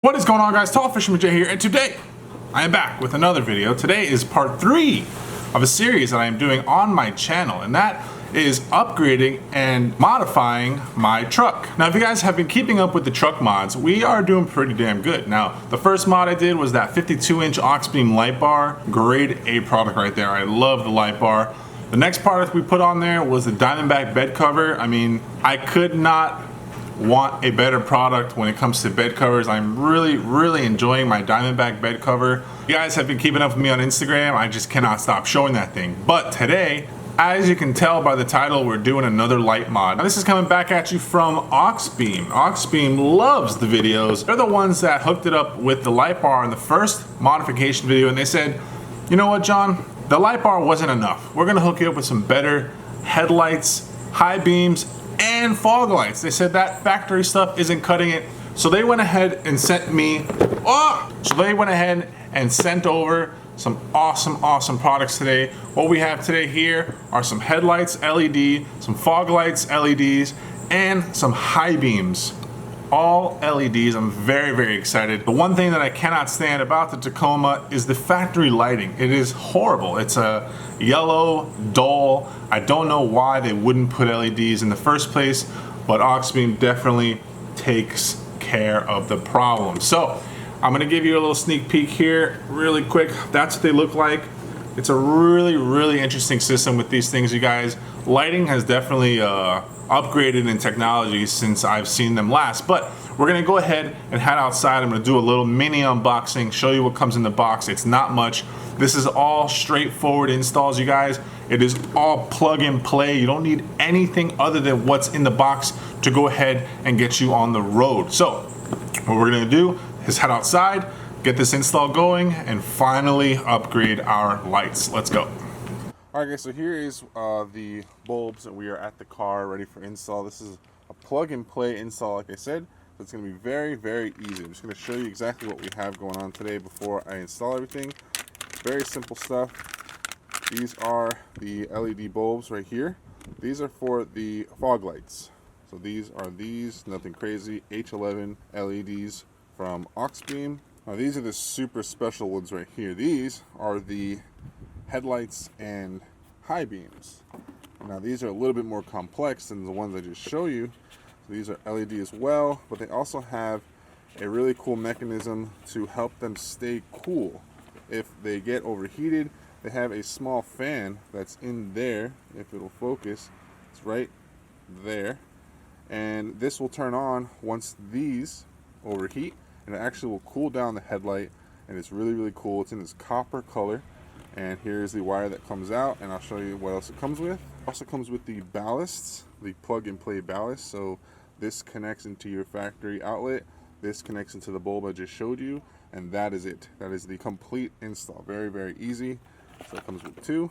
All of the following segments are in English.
What is going on, guys? Tall Fisherman Jay here, and today I am back with another video. Today is part 3 of a series that I am doing on my channel, and that is upgrading and modifying my truck. Now, if you guys have been keeping up with the truck mods, we are doing pretty damn good. Now, the first mod I did was that 52-inch aux beam light bar. Grade A product right there. I love the light bar. The next product we put on there was the Diamondback bed cover. I mean, I could not want a better product when it comes to bed covers. I'm really enjoying my Diamondback bed cover. You guys have been keeping up with me on Instagram. I just cannot stop showing that thing. But today, as you can tell by the title, we're doing another light mod. Now, this is coming back at you from aux beam. Aux beam loves the videos. They're the ones that hooked it up with the light bar in the first modification video, and they said, you know what, John? The light bar wasn't enough. We're gonna hook you up with some better headlights, high beams, and fog lights. They said that factory stuff isn't cutting it. So they went ahead and sent me, over some awesome products today. What we have today here are some headlights, LED, some fog lights, LEDs, and some high beams. All LEDs. I'm very excited. The one thing that I cannot stand about the Tacoma is the factory lighting. It is horrible. It's a yellow, dull. I don't know why they wouldn't put LEDs in the first place, but aux beam definitely takes care of the problem. So I'm gonna give you a little sneak peek here really quick. That's what they look like. It's a really interesting system with these things, you guys. Lighting has definitely upgraded in technology since I've seen them last, but we're gonna go ahead and head outside. I'm gonna do a little mini unboxing, show you what comes in the box. It's not much. This is all straightforward installs, you guys. It is all plug and play. You don't need anything other than what's in the box to go ahead and get you on the road. So what we're gonna do is head outside, get this install going, and finally upgrade our lights. Let's go. All right, guys, so here is the bulbs, and we are at the car ready for install. This is a plug and play install, like I said. So it's gonna be very easy. I'm just gonna show you exactly what we have going on today before I install everything. Very simple stuff. These are the LED bulbs right here. These are for the fog lights. So these are nothing crazy, H11 LEDs from aux beam. Now these are the super special ones right here. These are the headlights and high beams. Now these are a little bit more complex than the ones I just showed you. So these are LED as well, but they also have a really cool mechanism to help them stay cool. If they get overheated, they have a small fan that's in there. If it'll focus, it's right there. And this will turn on once these overheat, and it actually will cool down the headlight, and it's really cool. It's in this copper color, and here's the wire that comes out, and I'll show you what else it comes with. It also comes with the ballasts, the plug and play ballast. So this connects into your factory outlet, this connects into the bulb I just showed you, and that is it. That is the complete install. Very easy. So it comes with 2.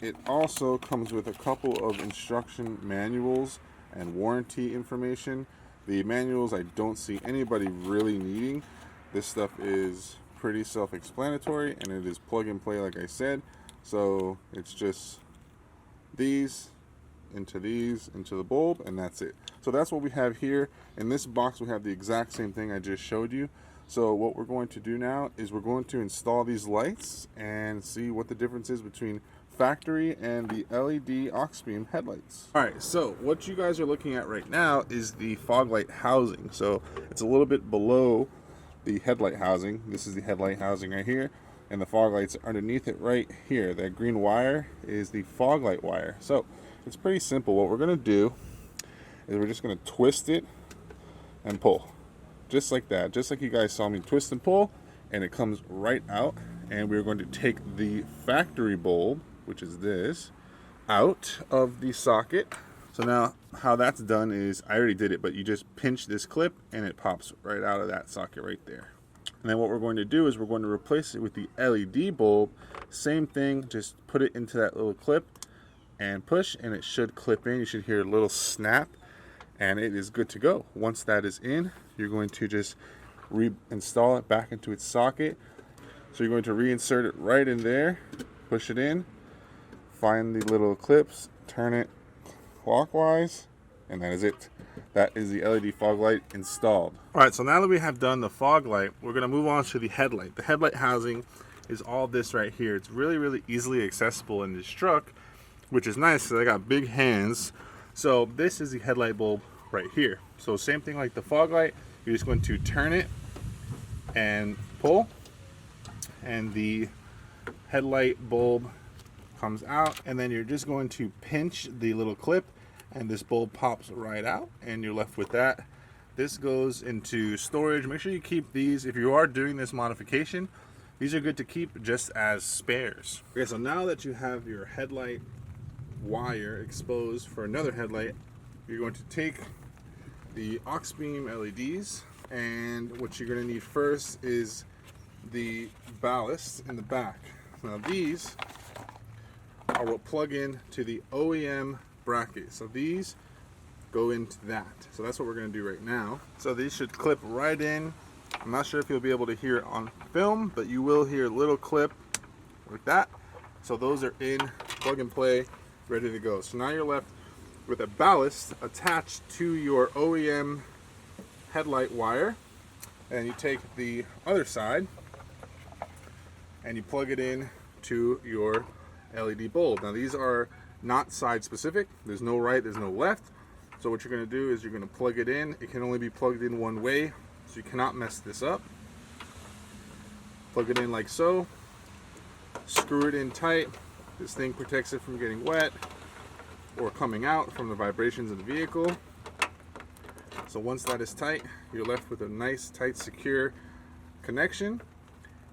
It also comes with a couple of instruction manuals and warranty information. The manuals I don't see anybody really needing. This stuff is pretty self-explanatory, and it is plug and play, like I said. So it's just these into the bulb, and that's it. So that's what we have here. In this box we have the exact same thing I just showed you. So what we're going to do now is we're going to install these lights and see what the difference is between factory and the LED aux beam headlights. All right, so what you guys are looking at right now is the fog light housing. So it's a little bit below the headlight housing. This is the headlight housing right here, and the fog lights are underneath it right here. That green wire is the fog light wire. So it's pretty simple. What we're gonna do is we're just gonna twist it and pull. Just like that, just like you guys saw me twist and pull, and it comes right out. And we're going to take the factory bulb, which is this, out of the socket. So now how that's done is, I already did it, but you just pinch this clip and it pops right out of that socket right there. And then what we're going to do is we're going to replace it with the LED bulb. Same thing, just put it into that little clip and push, and it should clip in. You should hear a little snap, and it is good to go. Once that is in, you're going to just reinstall it back into its socket. So you're going to reinsert it right in there, push it in, find the little clips, turn it clockwise, And that is it. That is the LED fog light installed. All right, so now that we have done the fog light, we're gonna move on to the headlight. The headlight housing is all this right here. It's really, really easily accessible in this truck, which is nice because I got big hands. So this is the headlight bulb right here. So same thing like the fog light, you're just going to turn it and pull, and the headlight bulb comes out, and then you're just going to pinch the little clip and this bulb pops right out and you're left with that. This goes into storage. Make sure you keep these, if you are doing this modification, these are good to keep just as spares. Okay, so now that you have your headlight wire exposed for another headlight, you're going to take the aux beam LEDs, and what you're going to need first is the ballast in the back. Now these are what plug in to the OEM bracket. So these go into that. So that's what we're going to do right now. So these should clip right in. I'm not sure if you'll be able to hear it on film, but you will hear a little clip like that. So those are in, plug and play, ready to go. So now you're left with a ballast attached to your OEM headlight wire, and you take the other side and you plug it in to your LED bulb. Now these are not side specific. There's no right, there's no left. So what you're going to do is you're going to plug it in. It can only be plugged in one way, so you cannot mess this up. Plug it in like so. Screw it in tight. This thing protects it from getting wet or coming out from the vibrations of the vehicle. So once that is tight, you're left with a nice, tight, secure connection.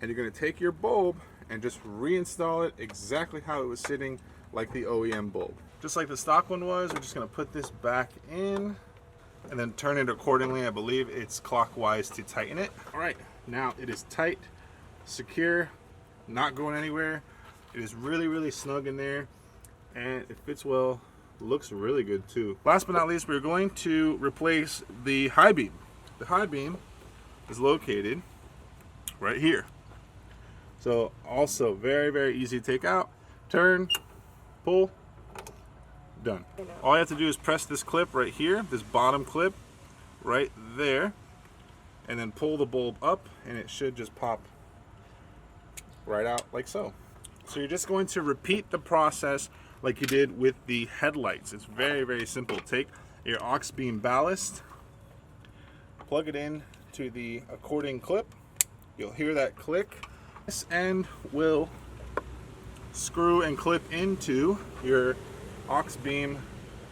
And you're going to take your bulb and just reinstall it exactly how it was sitting, like the OEM bulb. Just like the stock one was, we're just going to put this back in and then turn it accordingly. I believe it's clockwise to tighten it. All right, now it is tight, secure, not going anywhere. It is really, really snug in there, and it fits well. Looks really good too. Last but not least, we're going to replace the high beam. The high beam is located right here. So also very, very easy to take out. Turn, pull, done. All you have to do is press this clip right here, this bottom clip right there, and then pull the bulb up, and it should just pop right out like so. So you're just going to repeat the process like you did with the headlights. It's very, very simple. Take your aux beam ballast, plug it in to the according clip. You'll hear that click. This end will screw and clip into your aux beam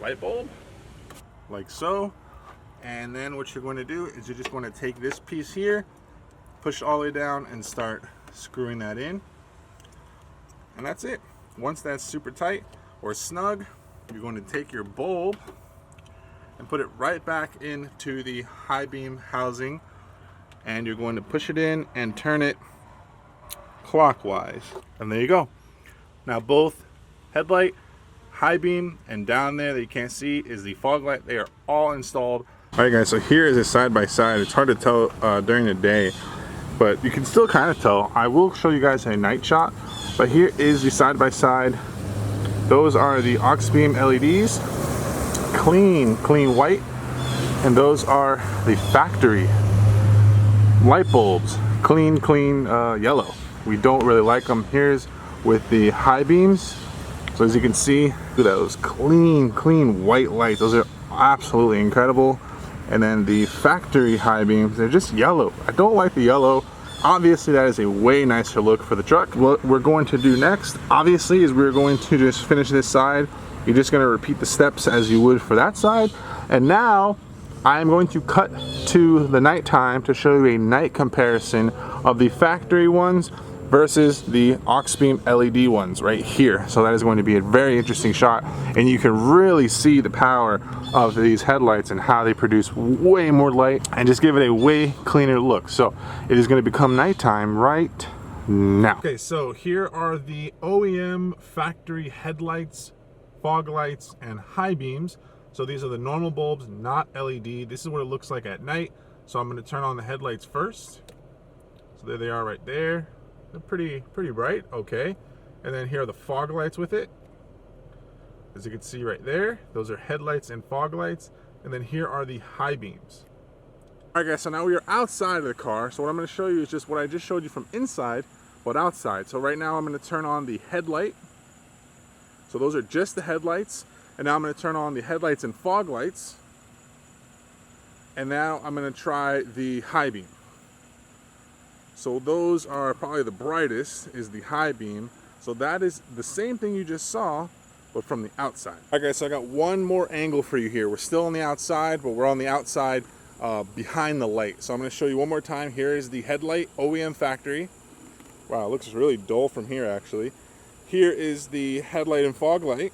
light bulb like so. And then what you're going to do is you're just going to take this piece here, push it all the way down, and start screwing that in. And that's it. Once that's super tight or snug, you're going to take your bulb and put it right back into the high beam housing, and you're going to push it in and turn it clockwise. And there you go. Now both headlight, high beam, and down there that you can't see is the fog light. They are all installed. All right guys, so here is a side by side. It's hard to tell during the day, but you can still kind of tell. I will show you guys a night shot, but here is the side by side. Those are the aux beam LEDs, clean white, and those are the factory light bulbs, clean yellow. We don't really like them. Here's with the high beams. So as you can see, look at those clean white lights. Those are absolutely incredible. And then the factory high beams, they're just yellow. I don't like the yellow. Obviously that is a way nicer look for the truck. What we're going to do next, obviously, is we're going to just finish this side. You're just gonna repeat the steps as you would for that side. And now I'm going to cut to the nighttime to show you a night comparison of the factory ones versus the aux beam LED ones right here. So that is going to be a very interesting shot, and you can really see the power of these headlights and how they produce way more light and just give it a way cleaner look. So it is going to become nighttime right now. Okay, so here are the OEM factory headlights, fog lights, and high beams. So these are the normal bulbs, not LED. This is what it looks like at night. So I'm going to turn on the headlights first. So there they are right there. They're pretty bright, okay. And then here are the fog lights with it. As you can see right there, those are headlights and fog lights. And then here are the high beams. All right guys, so now we are outside of the car. So what I'm gonna show you is just what I just showed you from inside, but outside. So right now I'm gonna turn on the headlight. So those are just the headlights. And now I'm gonna turn on the headlights and fog lights. And now I'm gonna try the high beam. So those are probably the brightest, is the high beam. So that is the same thing you just saw, but from the outside. All right guys, so I got one more angle for you here. We're still on the outside, but we're on the outside behind the light. So I'm gonna show you one more time. Here is the headlight OEM factory. Wow, it looks really dull from here actually. Here is the headlight and fog light.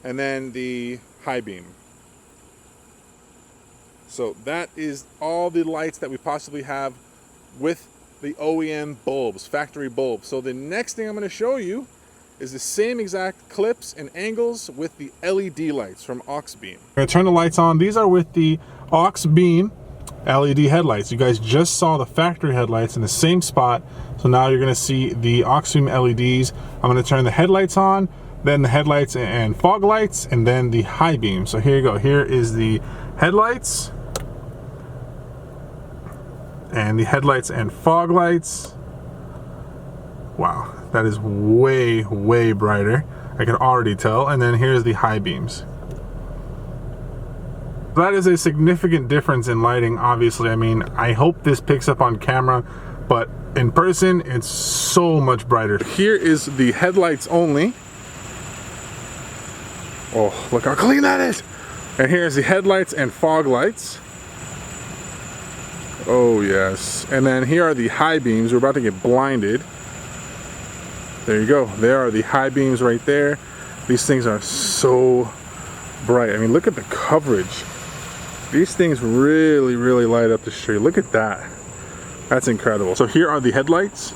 And then the high beam. So that is all the lights that we possibly have with the OEM bulbs, factory bulbs. So the next thing I'm going to show you is the same exact clips and angles with the LED lights from aux beam. I'm going to turn the lights on. These are with the aux beam LED headlights. You guys just saw the factory headlights in the same spot. So now you're going to see the aux beam LEDs. I'm going to turn the headlights on, then the headlights and fog lights, and then the high beam. So here you go. Here is the headlights and the headlights and fog lights. Wow, that is way, way brighter. I can already tell. And then here's the high beams. That is a significant difference in lighting, obviously. I mean, I hope this picks up on camera, but in person, it's so much brighter. Here is the headlights only. Oh, look how clean that is. And here's the headlights and fog lights. Oh yes. And then here are the high beams. We're about to get blinded. There you go. There are the high beams right there. These things are so bright. I mean, look at the coverage. These things really, really light up the street. Look at that. That's incredible. So here are the headlights.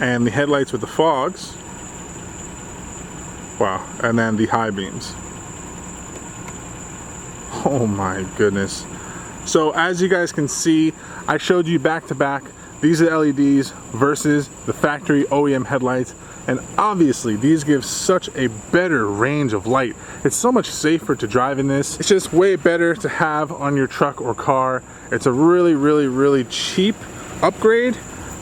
And the headlights with the fogs. Wow. And then the high beams. Oh my goodness. So as you guys can see, I showed you back to back. These are LEDs versus the factory OEM headlights. And obviously these give such a better range of light. It's so much safer to drive in this. It's just way better to have on your truck or car. It's a really, really, really cheap upgrade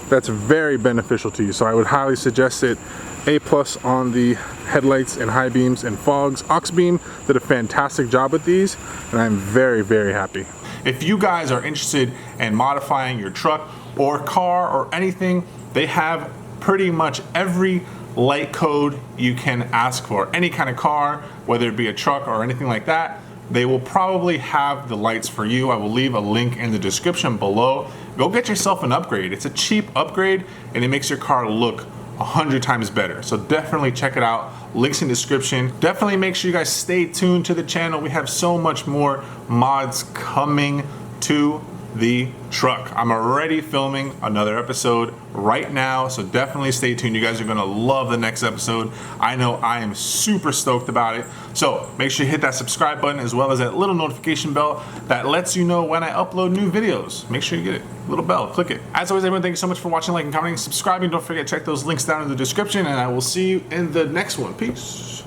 that's very beneficial to you. So I would highly suggest it. A+ on the headlights and high beams and fogs. Aux beam did a fantastic job with these, and I'm very, very happy. If you guys are interested in modifying your truck or car or anything, they have pretty much every light code you can ask for. Any kind of car, whether it be a truck or anything like that, they will probably have the lights for you. I will leave a link in the description below. Go get yourself an upgrade. It's a cheap upgrade and it makes your car look 100 times better. So definitely check it out. Links in the description. Definitely make sure you guys stay tuned to the channel. We have so much more mods coming to the truck. I'm already filming another episode right now, so definitely stay tuned. You guys are gonna love the next episode. I know I am super stoked about it. So make sure you hit that subscribe button as well as that little notification bell that lets you know when I upload new videos. Make sure you get it. Little bell, click it. As always, everyone, thank you so much for watching, liking, commenting, subscribing. Don't forget to check those links down in the description, and I will see you in the next one. Peace.